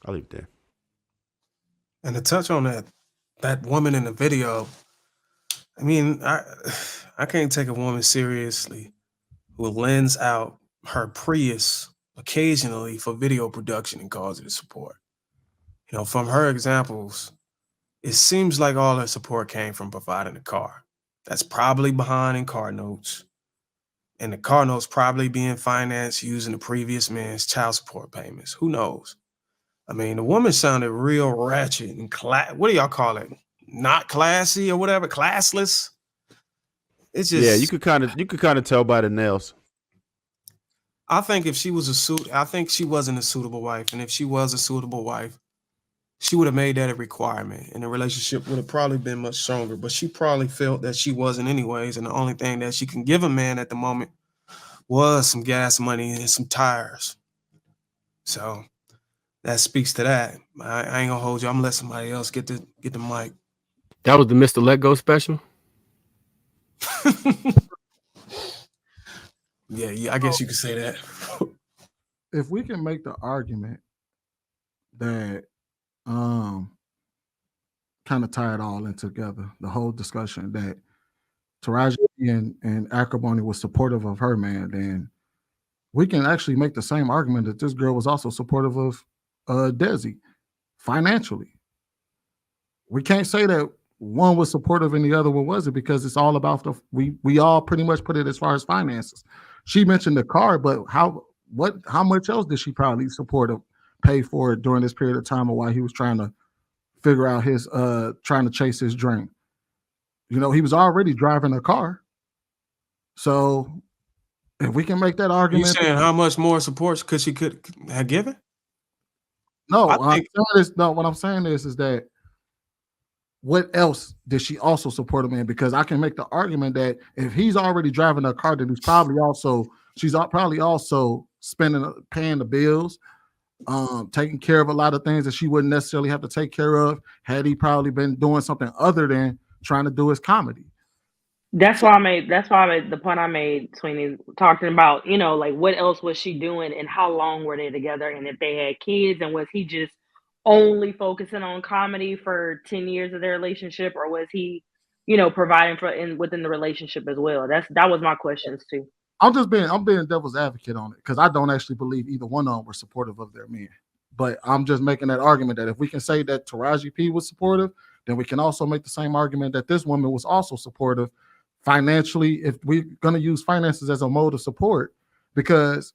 I'll leave it there. And to touch on that woman in the video, I mean, I can't take a woman seriously who lends out her Prius occasionally for video production and calls it a support. You know, from her examples, it seems like all her support came from providing a car. That's probably behind in car notes. And the car notes probably being financed using the previous man's child support payments. Who knows? I mean, the woman sounded real ratchet and what do y'all call it? Not classy or whatever, classless. It's Yeah, just you could kind of tell by the nails. I think if she was I think she wasn't a suitable wife. And if she was a suitable wife, she would have made that a requirement. And the relationship would have probably been much stronger. But she probably felt that she wasn't anyways. And the only thing that she can give a man at the moment was some gas money and some tires. So that speaks to that. I ain't gonna hold you. I'm gonna let somebody else get the mic. That was the Mr. Let Go special. Yeah, I guess you could say that. If we can make the argument that kind of tie it all in together, the whole discussion that Taraji and Acrimony was supportive of her man, then we can actually make the same argument that this girl was also supportive of Desi financially. We can't say that one was supportive and the other one wasn't, because it's all about we all pretty much put it as far as finances. She mentioned the car, but how much else did she probably support or pay for it during this period of time, or while he was trying to figure out his trying to chase his dream? You know, he was already driving a car. So if we can make that argument, you saying how much more support could she could have given? No, what I'm saying is that what else did she also support him in? Because I can make the argument that if he's already driving a car, then she's probably also paying the bills, taking care of a lot of things that she wouldn't necessarily have to take care of had he probably been doing something other than trying to do his comedy. That's why I made the point I made, Sweeney, talking about, you know, like what else was she doing and how long were they together, and if they had kids, and was he just only focusing on comedy for 10 years of their relationship, or was he, you know, providing within the relationship as well? That was my questions too. I'm being devil's advocate on it, because I don't actually believe either one of them were supportive of their men. But I'm just making that argument that if we can say that Taraji P was supportive, then we can also make the same argument that this woman was also supportive financially, if we're going to use finances as a mode of support, because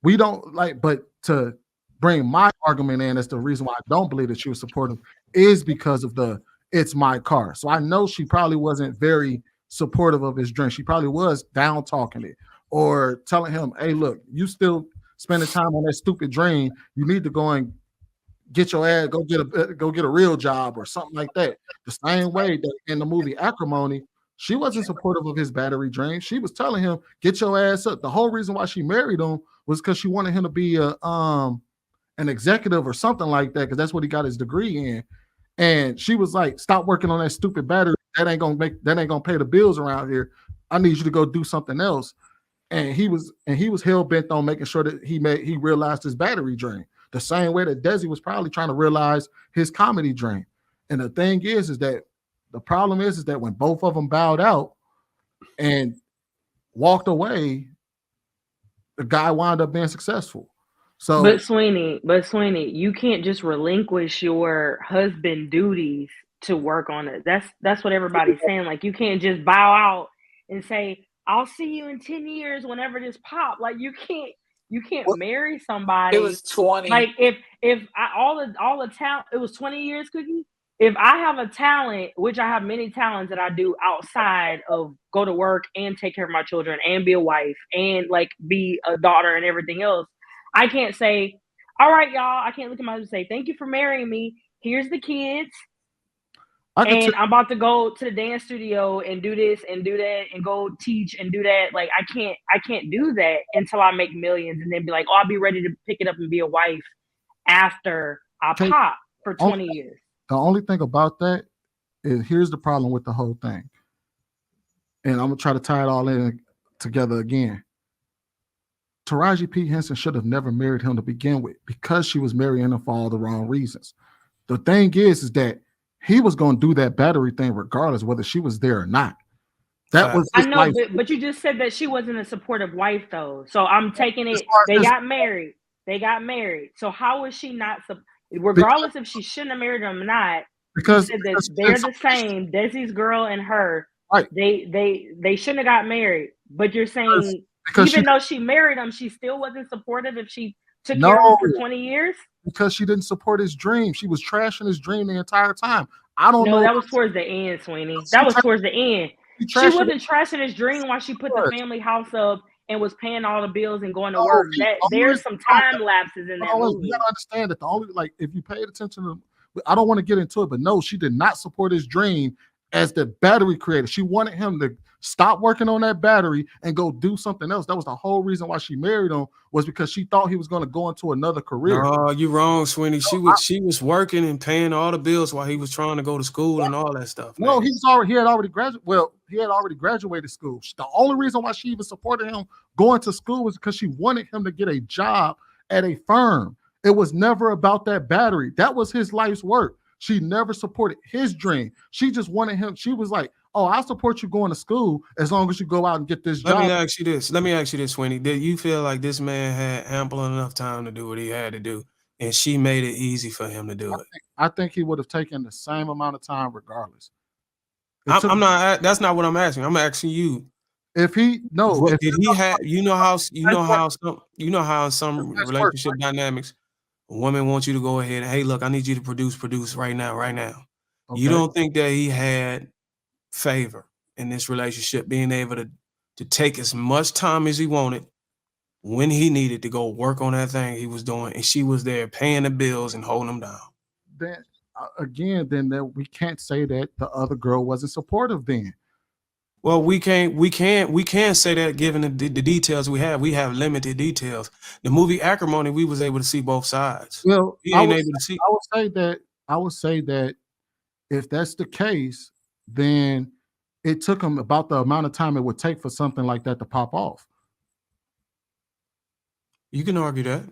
we don't like, but to bring my argument in as the reason why I don't believe that she was supportive is because of it's my car. So I know she probably wasn't very supportive of his drink. She probably was down talking it or telling him, hey, look, you still spending time on that stupid dream. You need to go and get your ass, go get a real job or something like that. The same way that in the movie Acrimony, she wasn't supportive of his battery drain. She was telling him, get your ass up. The whole reason why she married him was because she wanted him to be an executive or something like that, because that's what he got his degree in. And she was like, stop working on that stupid battery. That ain't gonna pay the bills around here. I need you to go do something else. And he was hell bent on making sure that he realized his battery drain. The same way that Desi was probably trying to realize his comedy drain. And the thing is that the problem is that when both of them bowed out and walked away, the guy wound up being successful. So, but Sweeney, you can't just relinquish your husband duties to work on it. That's what everybody's saying. Like, you can't just bow out and say, "I'll see you in 10 years whenever this pop." Like, you can't marry somebody. It was 20. Like, all the talent, it was 20 years, Cookie. If I have a talent, which I have many talents that I do outside of go to work and take care of my children and be a wife and like be a daughter and everything else, I can't say, all right, y'all, I can't look at my husband and say, thank you for marrying me. Here's the kids. And I'm about to go to the dance studio and do this and do that and go teach and do that. Like, I can't do that until I make millions and then be like, oh, I'll be ready to pick it up and be a wife after I pop for 20 years. The only thing about that is, here's the problem with the whole thing. And I'm going to try to tie it all in together again. Taraji P. Henson should have never married him to begin with because she was marrying him for all the wrong reasons. The thing is that he was going to do that battery thing regardless whether she was there or not. That was I his know, life. but you just said that she wasn't a supportive wife, though. So I'm taking As it. far They as- got married. They got married. So how is she not? Regardless if she shouldn't have married him or not, because you said that they're the same. Desi's girl and her. Right. They shouldn't have got married. But you're saying because even though she married him, she still wasn't supportive if she took No. care of him for 20 years. because she didn't support his dream. She was trashing his dream the entire time. I don't know. No, that was towards the end, Sweeney. That was towards the end. She wasn't trashing his dream while she put the family house up and was paying all the bills and going to work. There's some time lapses in that movie. You gotta understand that the only, like, if you paid attention to, I don't want to get into it, but no, she did not support his dream as the battery creator. She wanted him to stop working on that battery and go do something else. That was the whole reason why she married him, was because she thought he was going to go into another career. No, you wrong, Sweeney. She was working and paying all the bills while he was trying to go to school and all that stuff. No, man. he had already graduated. Well, he had already graduated school. The only reason why she even supported him going to school was because she wanted him to get a job at a firm. It was never about that battery. That was his life's work. She never supported his dream. She just wanted him. She was like, "Oh, I'll support you going to school as long as you go out and get this job." Let me ask you this, Sweeney. Did you feel like this man had ample enough time to do what he had to do, and she made it easy for him to do it? I think he would have taken the same amount of time regardless. I'm not. That's not what I'm asking. I'm asking you. If he Did he have? You know how in some relationship dynamics, a woman wants you to go ahead and, hey, look, I need you to produce right now. Okay. You don't think that he had favor in this relationship, being able to take as much time as he wanted when he needed to go work on that thing he was doing, and she was there paying the bills and holding him down? Then again, that we can't say that the other girl wasn't supportive then. Well, we can't say that given the details we have. We have limited details. The movie Acrimony, we was able to see both sides. Well, He ain't able to see. I would say that if that's the case, then it took him about the amount of time it would take for something like that to pop off. You can argue that.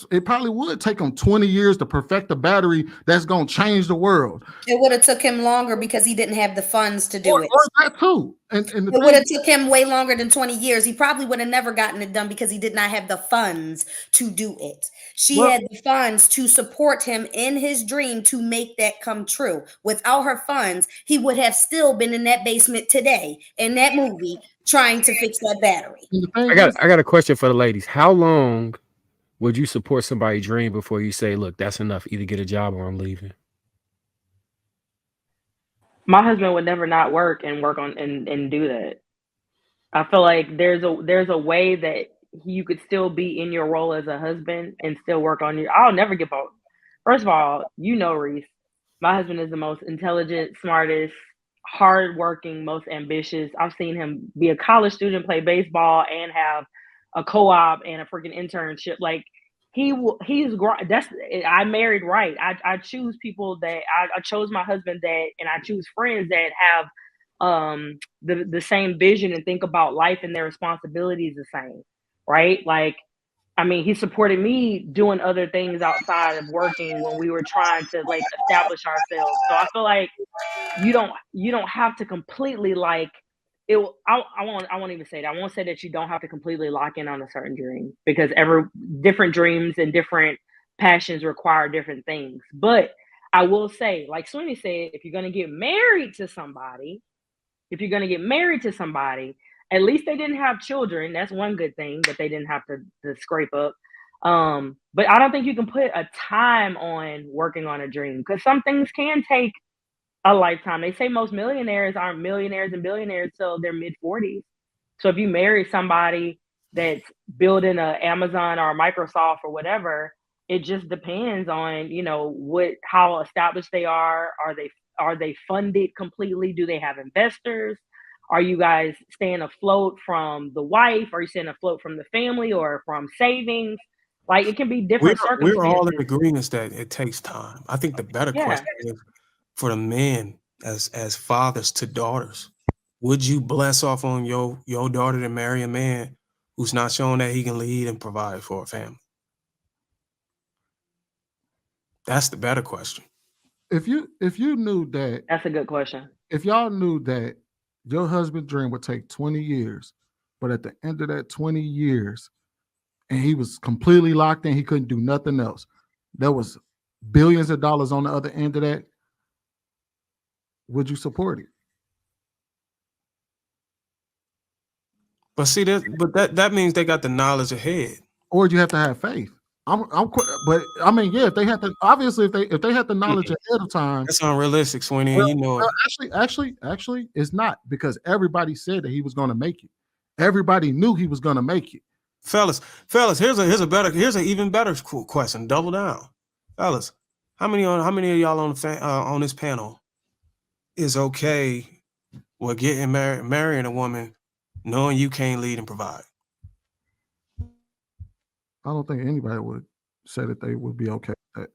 It probably would take him 20 years to perfect a battery that's going to change the world. It would have took him longer because he didn't have the funds to do it. Or that too. And it would have took him way longer than 20 years. He probably would have never gotten it done because he did not have the funds to do it. She had the funds to support him in his dream to make that come true. Without her funds, he would have still been in that basement today in that movie trying to fix that battery. I got a question for the ladies. How long would you support somebody's dream before you say, look, that's enough, either get a job or I'm leaving? My husband would never not work and do that. I feel like there's a way that you could still be in your role as a husband and still work on you. I'll never give up. First of all, Reese, my husband is the most intelligent, smartest, hardworking, most ambitious. I've seen him be a college student, play baseball, and have a co-op and a freaking internship. Like I married right. I choose people that I chose my husband and I choose friends that have the same vision and think about life and their responsibilities the same, right? Like, I mean, he supported me doing other things outside of working when we were trying to like establish ourselves. So I feel like you don't have to completely like it. I won't even say that. I won't say that you don't have to completely lock in on a certain dream, because different dreams and different passions require different things. But I will say, like Sweeney said, if you're going to get married to somebody, at least they didn't have children. That's one good thing, that they didn't have to scrape up. But I don't think you can put a time on working on a dream, because some things can take a lifetime. They say most millionaires aren't millionaires and billionaires till their mid-40s. So if you marry somebody that's building a Amazon or a Microsoft or whatever, it just depends on, how established they are. Are they funded completely? Do they have investors? Are you guys staying afloat from the wife? Are you staying afloat from the family or from savings? Like, it can be different circumstances. We're all in agreement that it takes time. I think the better question is for the men as fathers to daughters. Would you bless off on your daughter to marry a man who's not showing that he can lead and provide for a family? That's the better question. If you knew that, That's a good question. if y'all knew that your husband's dream would take 20 years, but at the end of that 20 years, and he was completely locked in, he couldn't do nothing else. There was billions of dollars on the other end of that. Would you support it? But see that means they got the knowledge ahead. Or do you have to have faith? But I mean, yeah, if they had to, obviously, if they had the knowledge ahead of time, That's unrealistic, Sweeney. well, You know it. actually, it's not, because everybody said that he was going to make it. Everybody knew he was going to make it. Fellas, here's an even better question. Double down, fellas. How many of y'all on this panel is okay with getting marrying a woman knowing you can't lead and provide? I don't think anybody would say that they would be okay with that.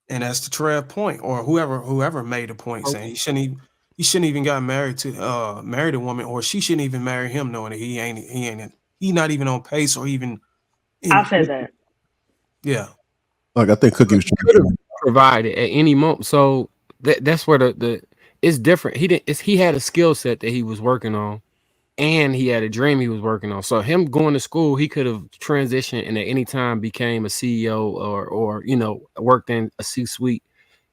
And that's the Trev point, or whoever made the point, saying he shouldn't even got married a woman, or she shouldn't even marry him knowing that he's not even on pace or even. I said that. Yeah. Like I think Cookie was trying to Provide it at any moment. So that's where the it's different. He had a skill set that he was working on, and he had a dream he was working on. So him going to school, he could have transitioned and at any time became a CEO or worked in a C-suite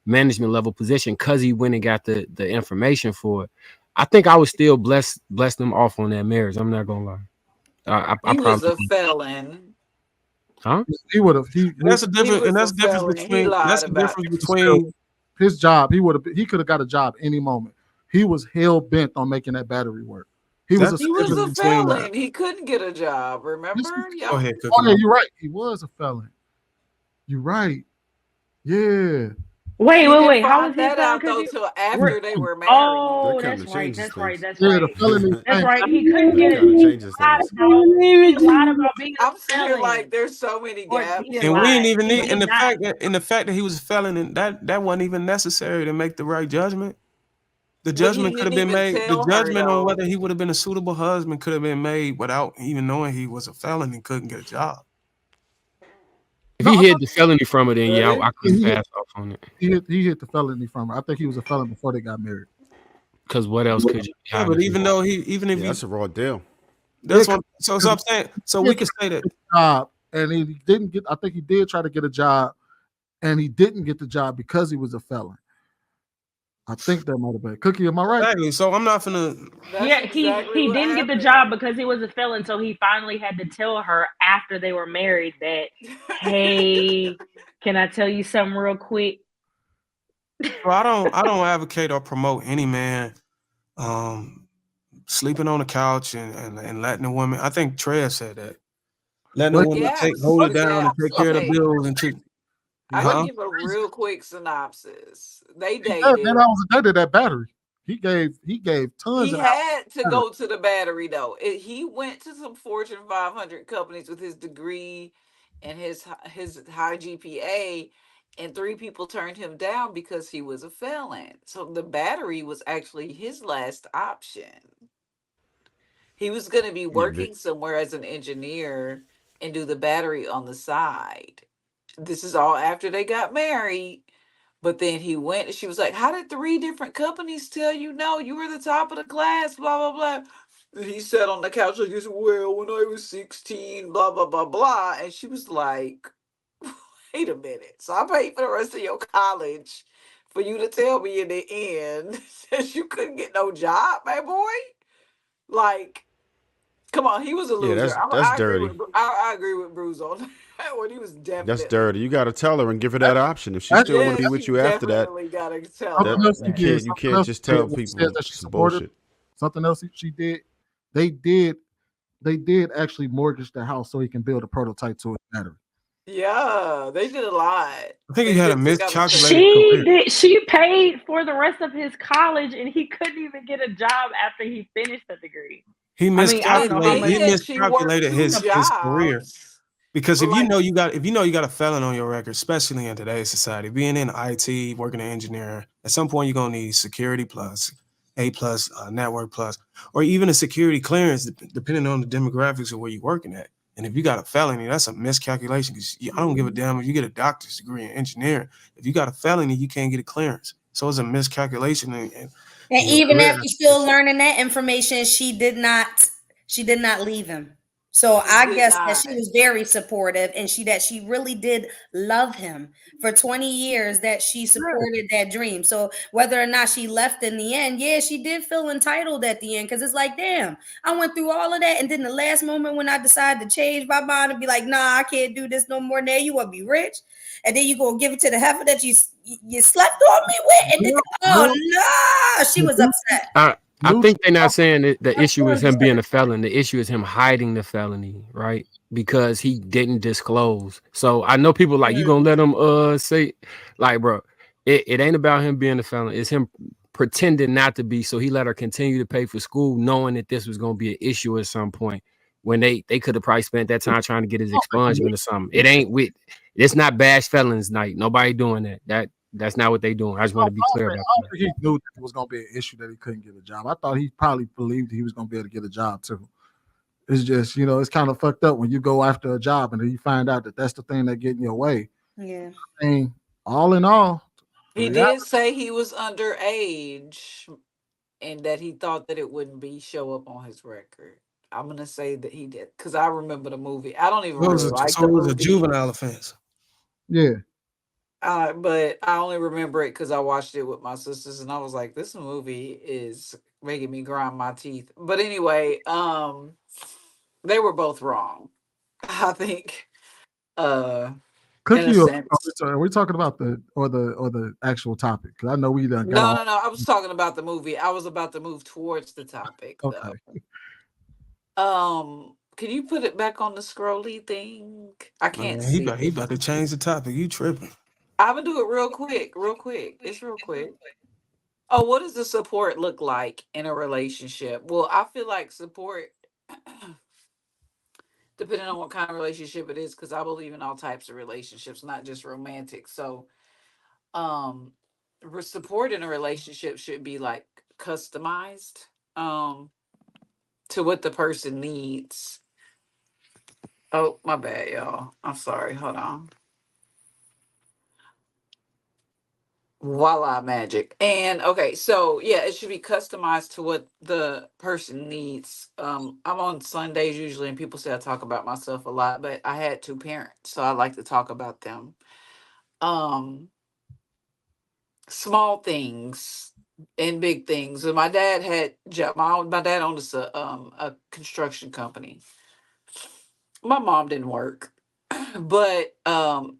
management level position because he went and got the information for it. I think I would still bless them off on that marriage. I'm not gonna lie. He was a felon. Huh? He would have. That's the difference between his job. He could have got a job any moment. He was hell bent on making that battery work. He was a felon. He couldn't get a job. Remember? Go ahead, Cookie. Oh yeah, you're right. He was a felon. You're right. Yeah. Wait. How was that out though till after they were married? Oh, that's right. Yeah, the felony. That's right. He couldn't get it. He lied about being a I'm saying like there's so many gaps. And we didn't even need, and the fact that he was a felon, and that wasn't even necessary to make the right judgment. The judgment could have been made. The judgment on whether he would have been a suitable husband could have been made without even knowing he was a felon and couldn't get a job. If he hid the felony from it, then I couldn't pass off on it. He hit the felony from her. I think he was a felon before they got married. Because what else could you? Yeah, but that's a raw deal. That's what. So I'm saying. So we can say that. Job, and he didn't get. I think he did try to get a job, and he didn't get the job because he was a felon. I think that might have been Cookie. Am I right? Exactly. So I'm not gonna. Yeah, he didn't get the job because he was a felon. So he finally had to tell her after they were married that, hey, can I tell you something real quick? Well, I don't advocate or promote any man sleeping on the couch and letting a woman. I think Trev said that. Letting a woman hold it down and take care of the bills and take. I can give a real quick synopsis. They dated. That did that battery. He gave tons. He had to go to the battery though. He went to some Fortune 500 companies with his degree and his high GPA, and 3 people turned him down because he was a felon. So the battery was actually his last option. He was going to be working somewhere as an engineer and do the battery on the side. This is all after they got married. But then he went, she was like, how did 3 different companies tell you no? You were the top of the class, blah, blah, blah. And he sat on the couch like this, well, when I was 16, blah, blah, blah, blah. And she was like, wait a minute. So I paid for the rest of your college for you to tell me in the end that you couldn't get no job, my boy? Like, come on, he was a loser. Yeah, that's dirty. I agree with Bruce on that. When he was definitely. That's dirty. You got to tell her and give her that option. If she still want to be with you after that, you can't just tell people that she's bullshit. Something else she did. They did actually mortgage the house so he can build a prototype to his battery. Yeah, they did a lot. I think he had a miscalculated career. She paid for the rest of his college, and he couldn't even get a job after he finished the degree. He miscalculated his career. Because if you know you got a felon on your record, especially in today's society, being in IT, working an engineer, at some point you're gonna need security plus A+, network plus, or even a security clearance, depending on the demographics of where you're working at. And if you got a felony, that's a miscalculation. I don't give a damn if you get a doctor's degree in engineering. If you got a felony, you can't get a clearance. So it's a miscalculation. And even after still learning that information, she did not leave him. So I guess that she was very supportive, and she really did love him for 20 years, that she supported that dream. So whether or not she left in the end, yeah, she did feel entitled at the end, because it's like, damn, I went through all of that, and then the last moment when I decided to change my mind and be like, nah, I can't do this no more. Now you want to be rich, and then you gonna give it to the heifer that you slept on me with, and then, oh no, she was upset. I think they're not saying that the issue is him being a felon. The issue is him hiding the felony, right? Because he didn't disclose. So I know people like, you gonna let him say, like, bro, it ain't about him being a felon. It's him pretending not to be. So he let her continue to pay for school, knowing that this was gonna be an issue at some point, when they could have probably spent that time trying to get his expungement or something. It's not bash felons night. Nobody doing that. That's not what they doing. I just want to be clear about that. He knew that it was going to be an issue that he couldn't get a job. I thought he probably believed he was going to be able to get a job too. It's just, it's kind of fucked up when you go after a job and then you find out that that's the thing that get in your way. Yeah. I mean, all in all, he did say he was underage and that he thought that it wouldn't show up on his record. I'm gonna say that he did, because I remember the movie. I don't even really like the movie. It was a juvenile offense. Yeah. But I only remember it because I watched it with my sisters, and I was like, "This movie is making me grind my teeth." But anyway, they were both wrong, I think. Cookie, are we talking about the actual topic? Because I know we done. No. I was talking about the movie. I was about to move towards the topic. Okay. Though. Can you put it back on the scrolly thing? I can't see. He about to change the topic. You tripping? I'm gonna do it real quick. It's real quick. Oh, what does the support look like in a relationship? Well, I feel like support, depending on what kind of relationship it is, because I believe in all types of relationships, not just romantic. So, support in a relationship should be like customized to what the person needs. Oh, my bad, y'all. I'm sorry. Hold on. Voila, magic. And okay, so yeah, it should be customized to what the person needs. I'm on Sundays usually, and people say I talk about myself a lot, but I had 2 parents, so I like to talk about them. Small things and big things. And my dad had my dad owned a construction company. My mom didn't work. But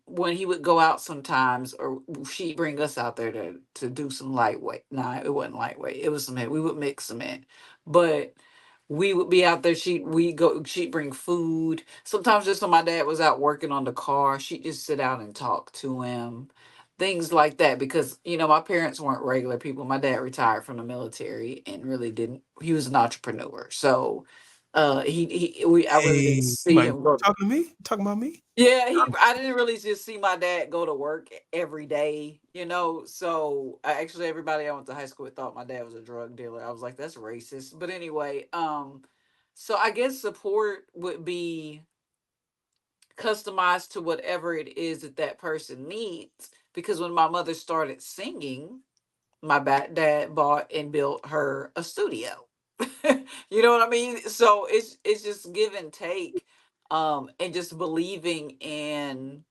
when he would go out sometimes, or she'd bring us out there to do some lightweight. Nah, it wasn't lightweight. It was cement. We would mix cement, but we would be out there. She'd bring food. Sometimes just when my dad was out working on the car, she'd just sit out and talk to him, things like that. Because my parents weren't regular people. My dad retired from the military and really didn't. He was an entrepreneur, so. I really didn't see him go. Talking to me? Talking about me? Yeah, I didn't really just see my dad go to work every day, So actually, everybody I went to high school with thought my dad was a drug dealer. I was like, that's racist. But anyway, so I guess support would be customized to whatever it is that person needs. Because when my mother started singing, my dad bought and built her a studio. You know what I mean? So it's just give and take, and just believing in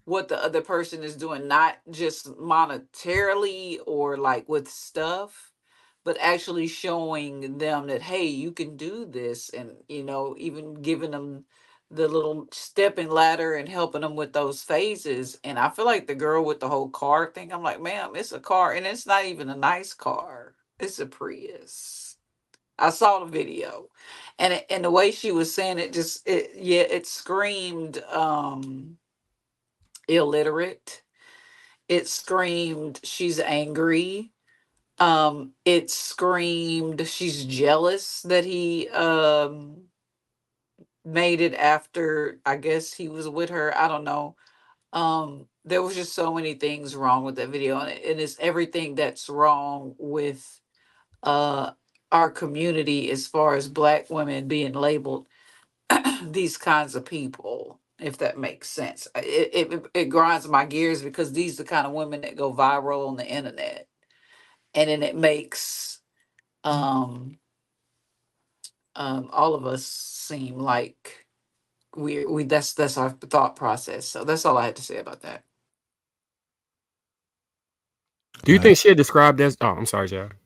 what the other person is doing, not just monetarily or like with stuff, but actually showing them that, hey, you can do this, and even giving them the little stepping ladder and helping them with those phases. And I feel like the girl with the whole car thing, I'm like, ma'am, it's a car, and it's not even a nice car. It's a Prius. I saw the video, and the way she was saying it, it screamed illiterate. It screamed she's angry. It screamed she's jealous that he made it after, I guess, he was with her. I don't know. There was just so many things wrong with that video, and it's everything that's wrong with our community as far as Black women being labeled these kinds of people, if that makes sense. It grinds my gears because these are the kind of women that go viral on the internet, and then it makes all of us seem like we that's our thought process. So that's all I had to say about that. Do you think she had described as? Oh, I'm sorry, Jack.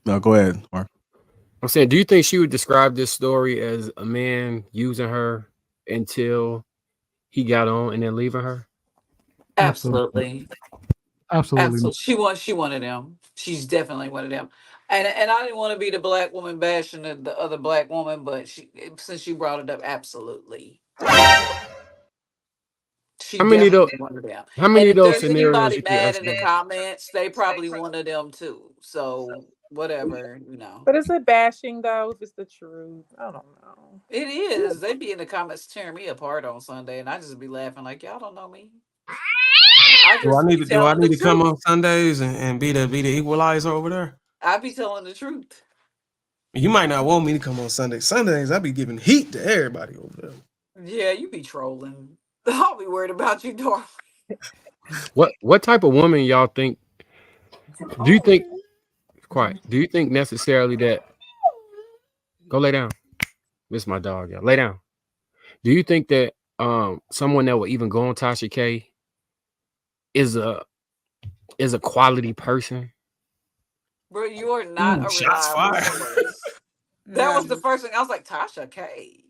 No, go ahead, Mark. I'm saying, do you think she would describe this story as a man using her until he got on and then leaving her? Absolutely. Absolutely. She wanted them. She's definitely one of them. And I didn't want to be the Black woman bashing the other Black woman, but since you brought it up, absolutely. She How many of those? definitely one of them. How many And of if those there's scenarios anybody you can mad in the estimate? comments, they probably one of them too. So whatever, you know. But is it bashing though? If it's the truth, I don't know. It is. They be in the comments tearing me apart on Sunday, and I just be laughing like y'all don't know me. Do I need to come truth. on Sundays and be the equalizer over there? I be telling the truth. You might not want me to come on Sundays. Sundays, I be giving heat to everybody over there. Yeah, you be trolling. I'll be worried about you, darling. What type of woman y'all think? Do you think? Quiet. Do you think necessarily that? Go lay down. This is my dog, y'all. Lay down. Do you think that someone that will even go on Tasha K is a quality person? Bro, you are not a shots reliable fired. source. That was the first thing. I was like, Tasha K.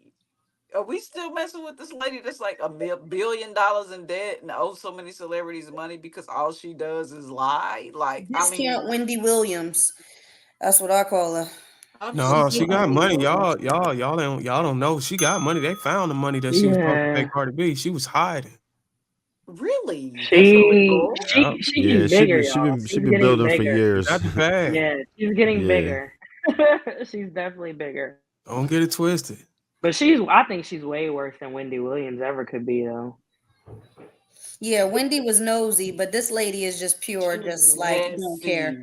Are we still messing with this lady that's like $1 billion in debt and owes so many celebrities money because all she does is lie? Like, Discount Wendy Williams. That's what I call her. No, she got money. Y'all don't know. She got money. They found the money that she was supposed to pay Cardi B. She was hiding. Really? She's bigger, y'all. She been building for years. Not the bad. Yeah, she's getting bigger. She's definitely bigger. Don't get it twisted. But I think she's way worse than Wendy Williams ever could be, though. Yeah, Wendy was nosy, but this lady is just pure, just like don't care.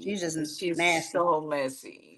She's just nasty. So messy.